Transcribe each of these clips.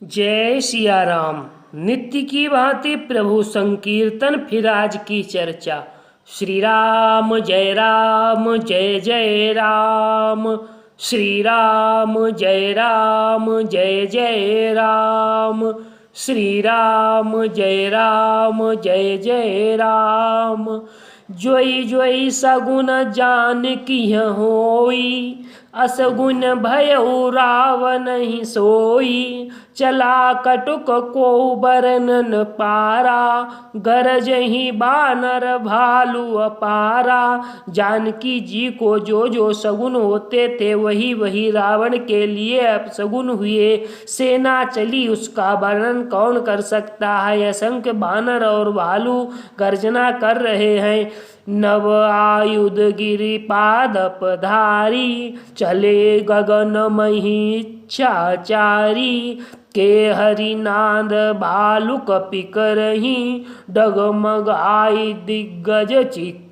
जय सिया राम। नित्य की भांति प्रभु संकीर्तन फिर आज की चर्चा। श्री राम जय राम जय जय राम। श्री राम जय राम जय जय राम। श्री राम जय राम जय जय राम। जोई जोई सगुन जानकी होई, असगुन भयउ रावण ही सोई। चला कटुक को बरनन पारा, गरजहि बानर भालू अपारा। जानकी जी को जो जो सगुन होते थे वही वही रावण के लिए अपसगुन हुए। सेना चली उसका वर्णन कौन कर सकता है। असंख्य बानर और भालू गर्जना कर रहे हैं। नव आयुध गिरिपाद पधारी, चले गगन महिच्छाचारी। के हरिनाद भालु कपिकरही, डगमगाई दिग्गज चिक्करही।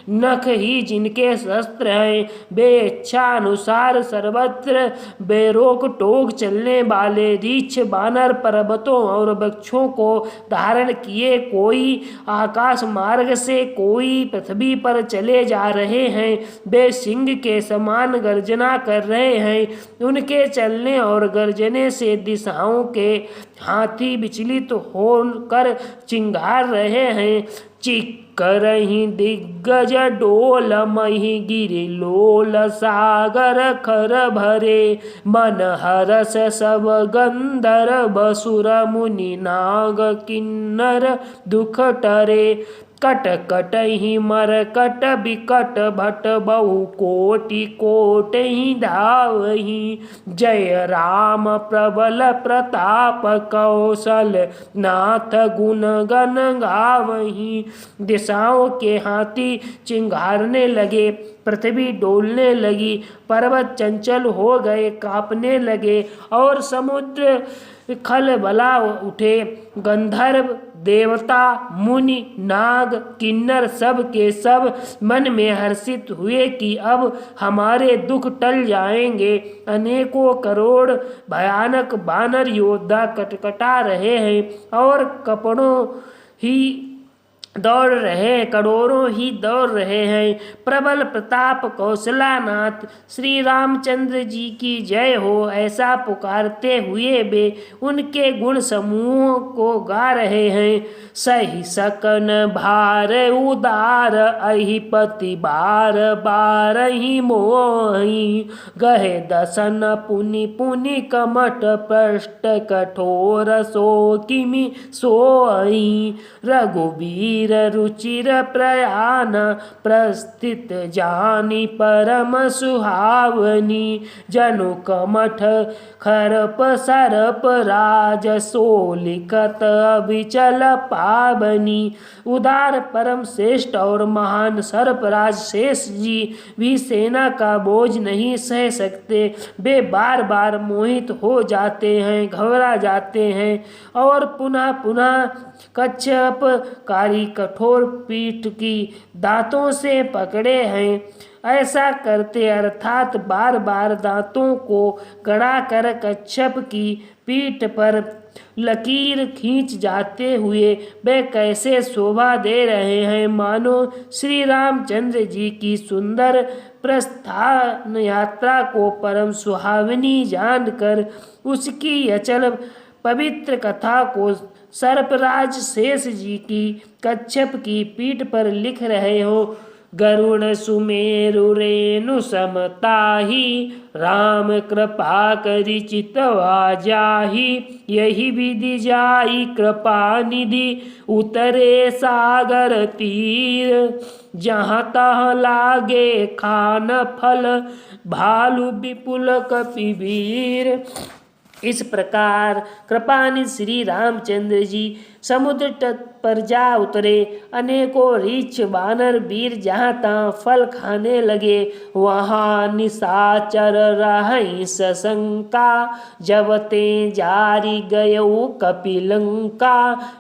नख ही जिनके शस्त्र हैं, बेच्छानुसार सर्वत्र बेरोक टोक चलने वाले रीछ बानर पर्वतों और वृक्षों को धारण किए। कोई आकाश मार्ग से, कोई पृथ्वी पर चले जा रहे हैं। वे सिंह के समान गर्जना कर रहे हैं। उनके चलने और गर्जने से दिशाओं के हाथी विचलित होकर चिंगार रहे हैं। चिक्करहि दिग्गज डोल मही गिरि लोल, सागर खर भरे मन हरस सब गंधर्व सुर मुनि नाग किन्नर दुख टरे। कट कटहि मरकट बिकट भट बहु कोटि कोटहि धावहि। जय राम प्रबल प्रताप कौशल नाथ गुण गण गावहि। दिशाओं के हाथी चिंगारने लगे, पृथ्वी डोलने लगी, पर्वत चंचल हो गए, कांपने लगे और समुद्र खलबला उठे। गंधर्व देवता मुनि नाग किन्नर सब के सब मन में हर्षित हुए कि अब हमारे दुख टल जाएंगे। अनेकों करोड़ भयानक बानर योद्धा कटकटा रहे हैं और कपड़ों ही दौड़ रहे, करोड़ों ही दौड़ रहे हैं। प्रबल प्रताप कौशलानाथ श्री रामचंद्र जी की जय हो, ऐसा पुकारते हुए वे उनके गुण समूहों को गा रहे हैं। सही सकन भार उदार, अहिपति बार बार ही मोही। गहे दसन पुनि पुनि कमठ, पृष्ठ कठोर सो किमि सोई। रघुवीर रुचिर प्रयाण, प्रस्थित जानी परम सुहावनी। जनु कमठ खरप सरप राज, सो लिखत अविचल पावनी। उदार परम श्रेष्ठ और महान सर्पराज शेष जी भी सेना का बोझ नहीं सह सकते। वे बार बार मोहित हो जाते हैं, घबरा जाते हैं और पुनः पुनः कच्छप कारी कठोर पीठ की दांतों से पकड़े हैं। ऐसा करते अर्थात बार बार दांतों को गड़ाकर कच्छप की पीठ पर लकीर खींच जाते हुए वे कैसे शोभा दे रहे हैं, मानो श्री रामचंद्र जी की सुंदर प्रस्थान यात्रा को परम सुहावनी जानकर उसकी अचल पवित्र कथा को सर्पराज शेष जी की कच्छप की पीठ पर लिख रहे हो। गरुण सुमेरु रेणु समताही, राम कृपा करि चितवा जाही। यही विधि जाई कृपा निधि, उतरे सागर तीर। जहाँ तहाँ लागे खान फल, भालू विपुल कपिवीर। इस प्रकार कृपानिधि श्री रामचंद्र जी समुद्र तट पर जा उतरे। अनेकों रीछ बानर वीर जहाँ तहाँ फल खाने लगे, वहाँ निशाचर रहीं सशंका। जब ते जारी गयऊ कपिलंका,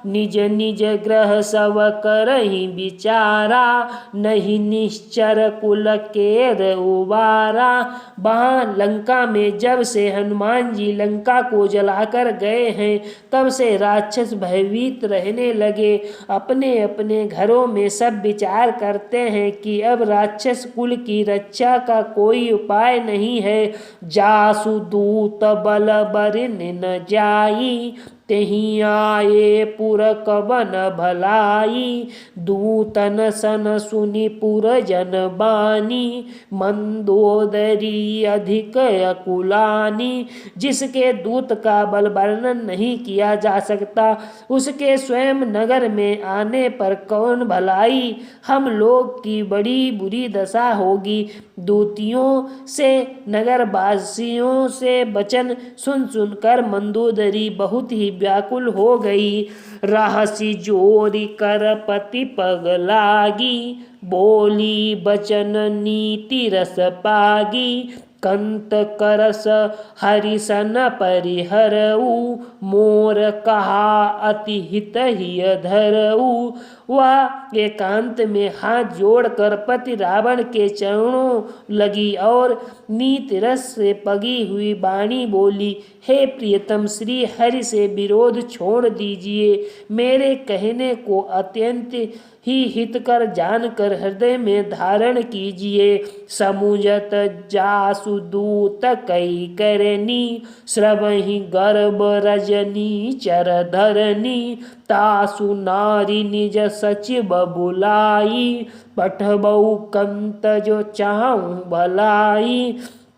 निज निज ग्रह सब करही विचारा। नहीं निश्चर कुल केर उबारा। वहाँ लंका में जब से हनुमान जी लंका लंका को जलाकर गए हैं, तब से राक्षस भयभीत रहने लगे। अपने अपने घरों में सब विचार करते हैं कि अब राक्षस कुल की रक्षा का कोई उपाय नहीं है। जासु दूत बल बरिन न जाई, तेहि आए पुर कवन भलाई। दूतन सन सुनि पुर जन बानी, मंदोदरी अधिक अकुलानी। जिसके दूत का बल वर्णन नहीं किया जा सकता, उसके स्वयं नगर में आने पर कौन भलाई। हम लोग की बड़ी बुरी दशा होगी। दूतियों से नगरवासियों से वचन सुन सुनकर मंदोदरी बहुत ही व्याकुल हो गई। रहसी जोरी कर पति पग लागी, बोली बचन नीति रस पागी। कंत करस हरिसन परिहरऊ, मोर कहा अति हित हिय धरऊ। वह एकांत में हाथ जोड़कर पति रावण के चरणों लगी और नीति रस से पगी हुई वाणी बोली, हे प्रियतम, श्री हरि से विरोध छोड़ दीजिए। मेरे कहने को अत्यंत ही हितकर जानकर हृदय में धारण कीजिए। समुझत जासु दूत कई करनी, श्रवहि गर्भ रजनी चर धरनी। तासु नारी निज सचिव बुलाई, पठबऊ कंत जो चाहूं भलाई।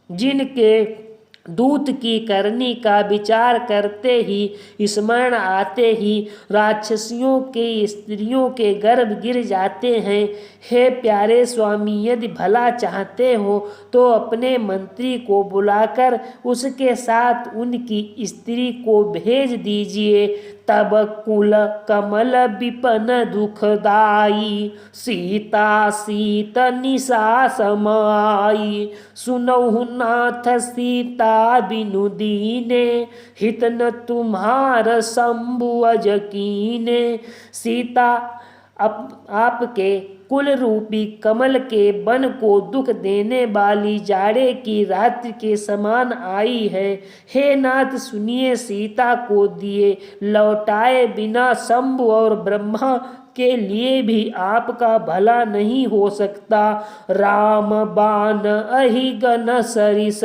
जिनके दूत की करनी का विचार करते ही स्मरण आते ही राक्षसियों के स्त्रियों के गर्भ गिर जाते हैं। हे प्यारे स्वामी, यदि भला चाहते हो तो अपने मंत्री को बुलाकर उसके साथ उनकी स्त्री को भेज दीजिए। तब कुल कमल विपन दुखदाई, सीता सीत निशा समाई। सुनहु नाथ सीता बिनु दीने, हित न तुम्हार शंभु अजकीने। सीता आपके कुल रूपी कमल के वन को दुख देने वाली जाड़े की रात्रि के समान आई है। हे नाथ, सुनिए, सीता को दिए लौटाए बिना शंभु और ब्रह्मा के लिए भी आपका भला नहीं हो सकता। राम बाण अहिगन सरिस,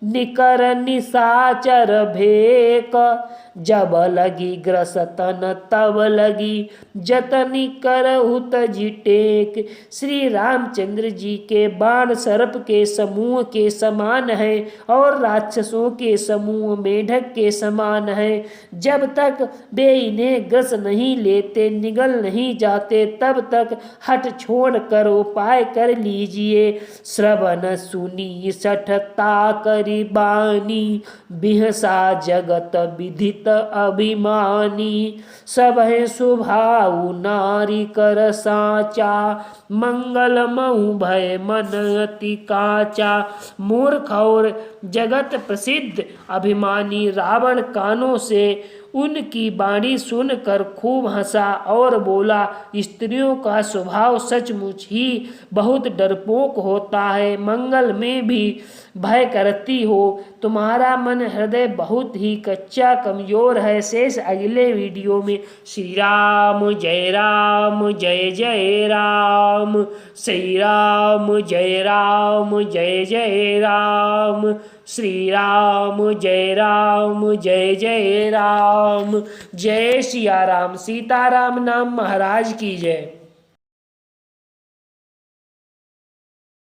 निकर निशाचर भेक। जब लगी ग्रसतन तब लगी, जतनी करहु तजि टेक। श्री रामचंद्र जी के बाण सर्प के समूह के समान है और राक्षसों के समूह मेढक के समान है। जब तक वे इन्हें ग्रस नहीं लेते, निगल नहीं जाते, तब तक हट छोड़ कर उपाय कर लीजिए। श्रवण सुनी सठता करी बानी, बिहसा जगत विदित अभिमानी। सबहि सुभाऊ नारी कर साचा, मंगल महु भय मन अति काचा। मूर्ख और जगत प्रसिद्ध अभिमानी रावण कानों से उनकी वाणी सुनकर खूब हंसा और बोला, स्त्रियों का स्वभाव सचमुच ही बहुत डरपोक होता है, मंगल में भी भय करती हो। तुम्हारा मन हृदय बहुत ही कच्चा कमजोर है। शेष अगले वीडियो में। श्री राम जय राम जय जय राम, श्री राम जय राम जय जय राम, श्री राम जय राम जय जय राम। जय सिया राम। सीताराम नाम महाराज की जय।